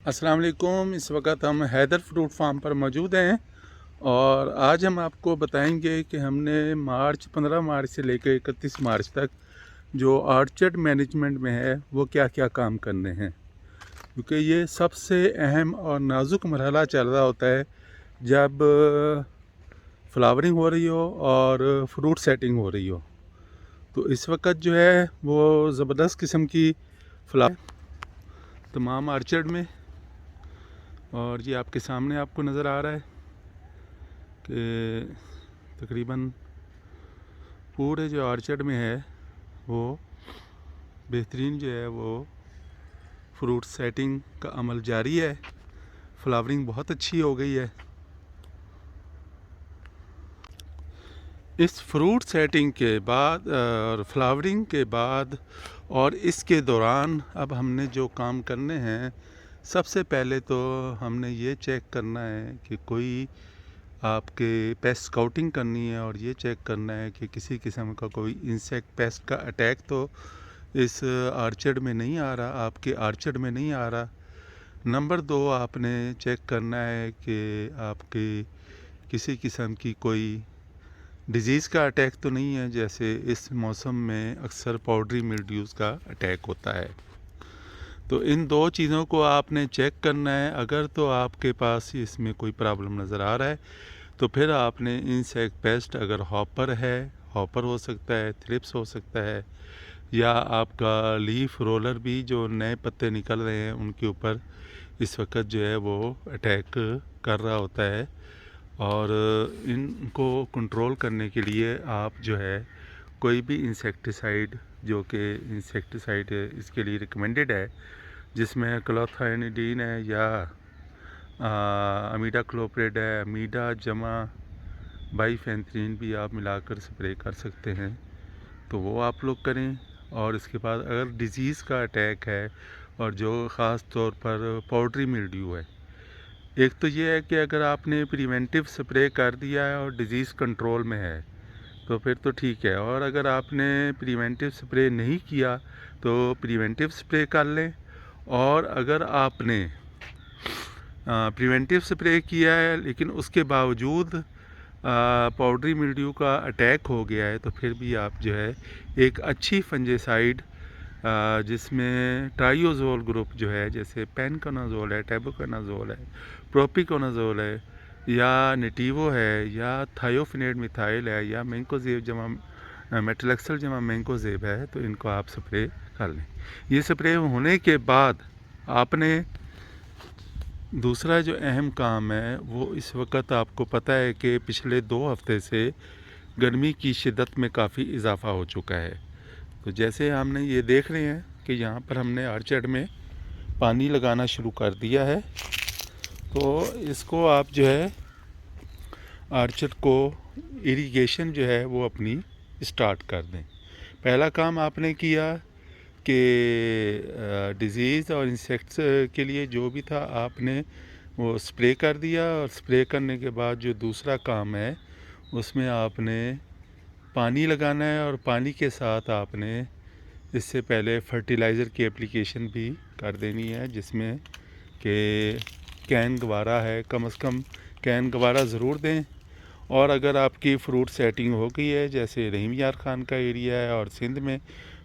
अस्सलाम वालेकुम। इस वक्त हम हैदर फ्रूट फार्म पर मौजूद हैं और आज हम आपको बताएंगे कि हमने 15 मार्च से लेकर 31 मार्च तक जो ऑर्चर्ड मैनेजमेंट में है वो क्या क्या काम करने हैं, क्योंकि ये सबसे अहम और नाजुक मरहला चल रहा होता है जब फ्लावरिंग हो रही हो और फ्रूट सेटिंग हो रही हो। तो इस वक्त जो है वो ज़बरदस्त किस्म की तमाम ऑर्चर्ड में, और ये आपके सामने आपको नज़र आ रहा है कि तकरीबन पूरे जो ऑर्चर्ड में है वो बेहतरीन जो है वो फ्रूट सेटिंग का अमल जारी है। फ्लावरिंग बहुत अच्छी हो गई है। इस फ्रूट सेटिंग के बाद और फ्लावरिंग के बाद और इसके दौरान अब हमने जो काम करने हैं, सबसे पहले तो हमने ये चेक करना है कि कोई आपके पेस्ट स्काउटिंग करनी है और ये चेक करना है कि किसी किस्म का कोई इंसेक्ट पेस्ट का अटैक तो इस आर्चर्ड में नहीं आ रहा, आपके आर्चर्ड में नहीं आ रहा। नंबर 2, आपने चेक करना है कि आपके किसी किस्म की कोई डिज़ीज़ का अटैक तो नहीं है, जैसे इस मौसम में अक्सर पाउडरी मिल्ड्यूज़ का अटैक होता है। तो इन 2 चीज़ों को आपने चेक करना है। अगर तो आपके पास इसमें कोई प्रॉब्लम नज़र आ रहा है तो फिर आपने इंसेक्ट पेस्ट, अगर हॉपर है, हॉपर हो सकता है, थ्रिप्स हो सकता है, या आपका लीफ रोलर भी जो नए पत्ते निकल रहे हैं उनके ऊपर इस वक्त जो है वो अटैक कर रहा होता है, और इनको कंट्रोल करने के लिए आप जो है कोई भी इंसेक्टिसाइड, जो कि इंसेक्टिसाइड इसके लिए रिकमेंडेड है, जिसमें क्लोथाइनिडीन है या अमीडा क्लोप्रिड है, अमीडा जमा बाईफेंथ्रीन भी आप मिलाकर स्प्रे कर सकते हैं, तो वो आप लोग करें। और इसके बाद अगर डिज़ीज़ का अटैक है और जो ख़ास तौर पर पाउडरी मिल्ड्यू है, एक तो ये है कि अगर आपने प्रिवेंटिव स्प्रे कर दिया है और डिज़ीज़ कंट्रोल में है तो फिर तो ठीक है, और अगर आपने प्रिवेंटिव स्प्रे नहीं किया तो प्रिवेंटिव स्प्रे कर लें। और अगर आपने प्रिवेंटिव स्प्रे किया है लेकिन उसके बावजूद पाउडरी मिल्ड्यू का अटैक हो गया है तो फिर भी आप जो है एक अच्छी फंजीसाइड जिसमें ट्राइयोजोल ग्रुप जो है, जैसे पेनकोनाजोल है, टेबुकोनाजोल है, प्रोपिकोनाजोल है, या नेटिवो है, या थायोफिनेट मिथाइल है, या मैंकोजेब जमा मेटलक्सल जमा मैंकोजेब है, तो इनको आप स्प्रे कर लें। ये स्प्रे होने के बाद आपने दूसरा जो अहम काम है वो, इस वक्त आपको पता है कि पिछले 2 हफ्ते से गर्मी की शिद्दत में काफ़ी इजाफ़ा हो चुका है। तो जैसे हमने ये देख रहे हैं कि यहाँ पर हमने ऑर्चर्ड में पानी लगाना शुरू कर दिया है, तो इसको आप जो है ऑर्चर्ड को इरिगेशन जो है वो अपनी स्टार्ट कर दें। पहला काम आपने किया कि डिज़ीज़ और इंसेक्ट्स के लिए जो भी था आपने वो स्प्रे कर दिया, और स्प्रे करने के बाद जो दूसरा काम है उसमें आपने पानी लगाना है, और पानी के साथ आपने इससे पहले फर्टिलाइज़र की एप्लीकेशन भी कर देनी है, जिसमें कि कैन गवारा है, कम से कम कैन गवारा ज़रूर दें। और अगर आपकी फ्रूट सेटिंग हो गई है, जैसे रहीम यार ख़ान का एरिया है और सिंध में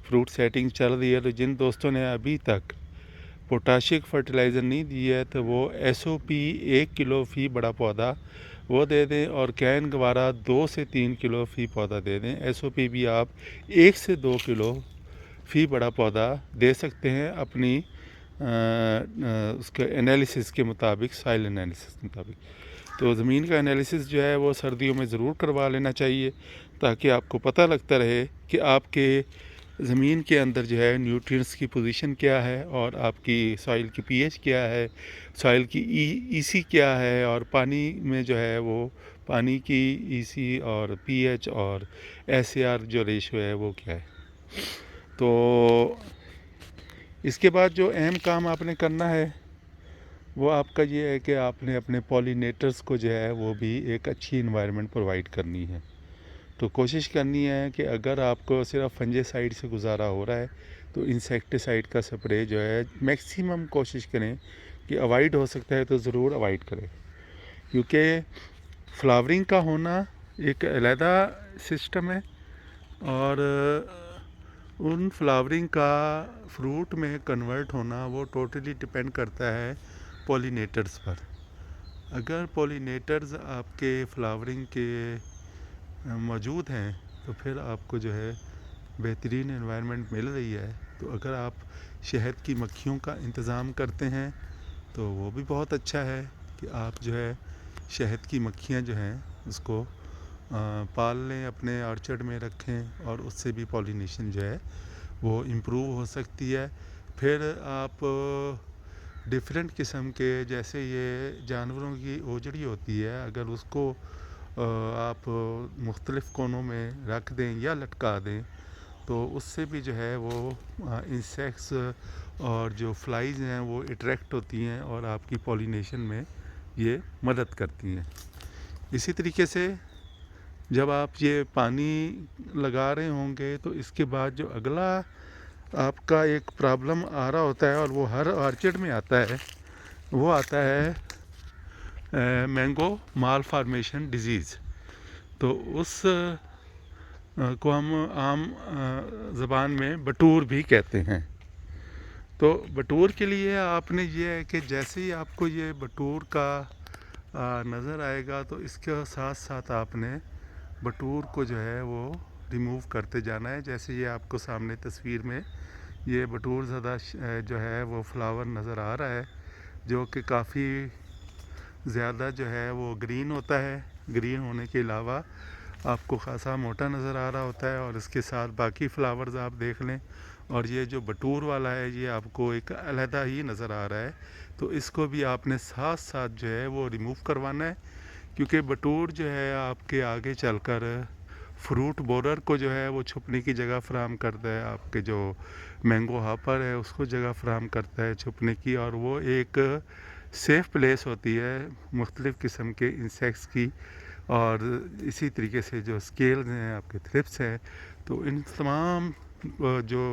फ्रूट सेटिंग चल रही है, तो जिन दोस्तों ने अभी तक पोटाशिक फर्टिलाइज़र नहीं दी है तो वो SOP 1 किलो फ़ी बड़ा पौधा वो दे दें, और कैन गवारा 2 से 3 किलो फ़ी पौधा दे दें। SOP भी आप 1 से 2 किलो फ़ी बड़ा पौधा दे सकते हैं अपनी उसके एनालिसिस के मुताबिक, सॉइल एनालिसिस के मुताबिक। तो ज़मीन का एनालिसिस जो है वो सर्दियों में ज़रूर करवा लेना चाहिए, ताकि आपको पता लगता रहे कि आपके ज़मीन के अंदर जो है न्यूट्रिएंट्स की पोजीशन क्या है, और आपकी सॉइल की pH क्या है, सॉइल की EC क्या है, और पानी में जो है वो पानी की EC और pH और SAR जो रेशो है वो क्या है। तो इसके बाद जो अहम काम आपने करना है वो आपका ये है कि आपने अपने पॉलिनेटर्स को जो है वो भी एक अच्छी इन्वायरमेंट प्रोवाइड करनी है। तो कोशिश करनी है कि अगर आपको सिर्फ फंजीसाइड से गुजारा हो रहा है तो इंसेक्टिसाइड का स्प्रे जो है मैक्सिमम कोशिश करें कि अवॉइड हो सकता है तो ज़रूर अवॉइड करें, क्योंकि फ्लावरिंग का होना एक अलहदा सिस्टम है और उन फ्लावरिंग का फ्रूट में कन्वर्ट होना वो टोटली डिपेंड करता है पॉलिनेटर्स पर। अगर पॉलिनेटर्स आपके फ्लावरिंग के मौजूद हैं तो फिर आपको जो है बेहतरीन एनवायरनमेंट मिल रही है। तो अगर आप शहद की मक्खियों का इंतज़ाम करते हैं तो वो भी बहुत अच्छा है कि आप जो है शहद की मक्खियाँ जो हैं उसको पाल लें, अपने ऑर्चर्ड में रखें और उससे भी पॉलिनेशन जो है वो इम्प्रूव हो सकती है। फिर आप डिफरेंट किस्म के, जैसे ये जानवरों की ओजड़ी होती है, अगर उसको आप मुख्तलिफ़ कोनों में रख दें या लटका दें तो उससे भी जो है वो इंसेक्ट्स और जो फ्लाइज़ हैं वो अट्रैक्ट होती हैं और आपकी पॉलिनेशन में ये मदद करती हैं। इसी तरीके से जब आप ये पानी लगा रहे होंगे तो इसके बाद जो अगला आपका एक प्रॉब्लम आ रहा होता है और वो हर ऑर्चिड में आता है, वो आता है मैंगो माल फॉर्मेशन डिज़ीज़। तो उस को हम आम ज़बान में बटूर भी कहते हैं। तो बटूर के लिए आपने ये है कि जैसे ही आपको ये बटूर का नज़र आएगा तो इसके साथ साथ आपने बटूर को जो है वो रिमूव करते जाना है। जैसे ये आपको सामने तस्वीर में ये बटूर ज़्यादा जो है वो फ्लावर नज़र आ रहा है, जो कि काफ़ी ज़्यादा जो है वो ग्रीन होता है। ग्रीन होने के अलावा आपको ख़ासा मोटा नज़र आ रहा होता है और इसके साथ बाकी फ्लावर्स आप देख लें। और ये जो बटूर वाला है ये आपको एक अलहदा ही नज़र आ रहा है, तो इसको भी आपने साथ साथ जो है वो रिमूव करवाना है, क्योंकि बटूर जो है आपके आगे चलकर फ्रूट बोरर को जो है वो छुपने की जगह फराहम करता है, आपके जो मैंगो हापर है उसको जगह फराहम करता है छुपने की, और वो एक सेफ़ प्लेस होती है मुख्तलिफ़ किस्म के इंसेक्ट्स की। और इसी तरीके से जो स्केल्स हैं, आपके थ्रिप्स हैं, तो इन तमाम जो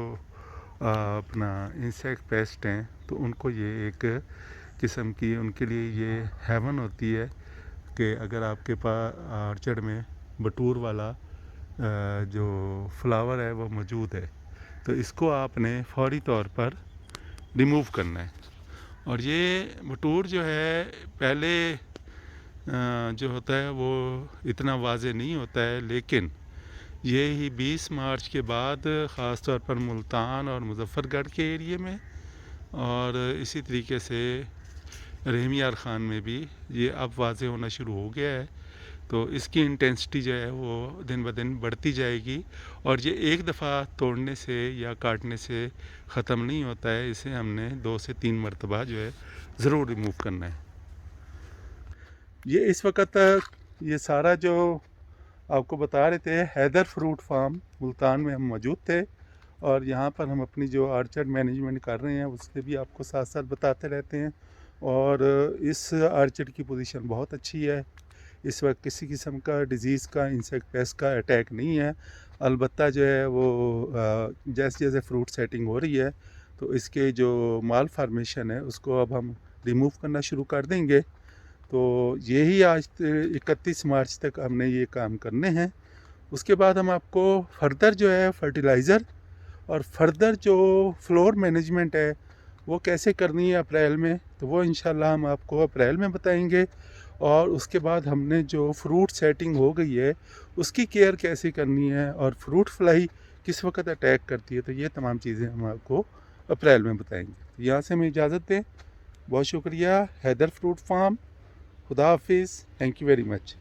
अपना इंसेक्ट पेस्ट हैं तो उनको ये एक किस्म की उनके लिए ये हेवन होती है कि अगर आपके पास ऑर्चर्ड में बटूर वाला जो फ्लावर है वो मौजूद है तो इसको आपने फौरी तौर पर रिमूव करना है। और ये बटूर जो है पहले जो होता है वो इतना वाज़े नहीं होता है, लेकिन ये ही 20 मार्च के बाद ख़ास तौर पर मुल्तान और मुज़फ़्फ़रगढ़ के एरिए में और इसी तरीके से रहीम यार ख़ान में भी ये अब वाज़े होना शुरू हो गया है। तो इसकी इंटेंसिटी जो है वो दिन ब दिन बढ़ती जाएगी और ये एक दफ़ा तोड़ने से या काटने से ख़त्म नहीं होता है, इसे हमने 2 से 3 मरतबा जो है ज़रूर रिमूव करना है। ये इस वक्त ये सारा जो आपको बता रहे थे हैदर फ्रूट फार्म मुल्तान में हम मौजूद थे और यहाँ पर हम अपनी जो ऑर्चर्ड मैनेजमेंट कर रहे हैं उसके भी आपको साथ साथ बताते रहते हैं। और इस ऑर्चर्ड की पोजीशन बहुत अच्छी है, इस वक्त किसी किस्म का डिज़ीज़ का, इंसेक्ट पेस्ट का अटैक नहीं है। अलबत्ता जो है वो जैसे जैसे फ्रूट सेटिंग हो रही है तो इसके जो माल फार्मेशन है उसको अब हम रिमूव करना शुरू कर देंगे। तो यही आज 31 मार्च तक हमने ये काम करने हैं। उसके बाद हम आपको फर्दर जो है फर्टिलाइज़र और फर्दर जो फ्लोर मैनेजमेंट है वो कैसे करनी है अप्रैल में, तो वो इंशाल्लाह हम आपको अप्रैल में बताएंगे। और उसके बाद हमने जो फ्रूट सेटिंग हो गई है उसकी केयर कैसे करनी है और फ्रूट फ्लाई किस वक्त अटैक करती है, तो ये तमाम चीज़ें हम आपको अप्रैल में बताएंगे। तो यहाँ से हमें इजाज़त दें। बहुत शुक्रिया। हैदर फ्रूट फार्म, खुदा हाफिज़। Thank you very much.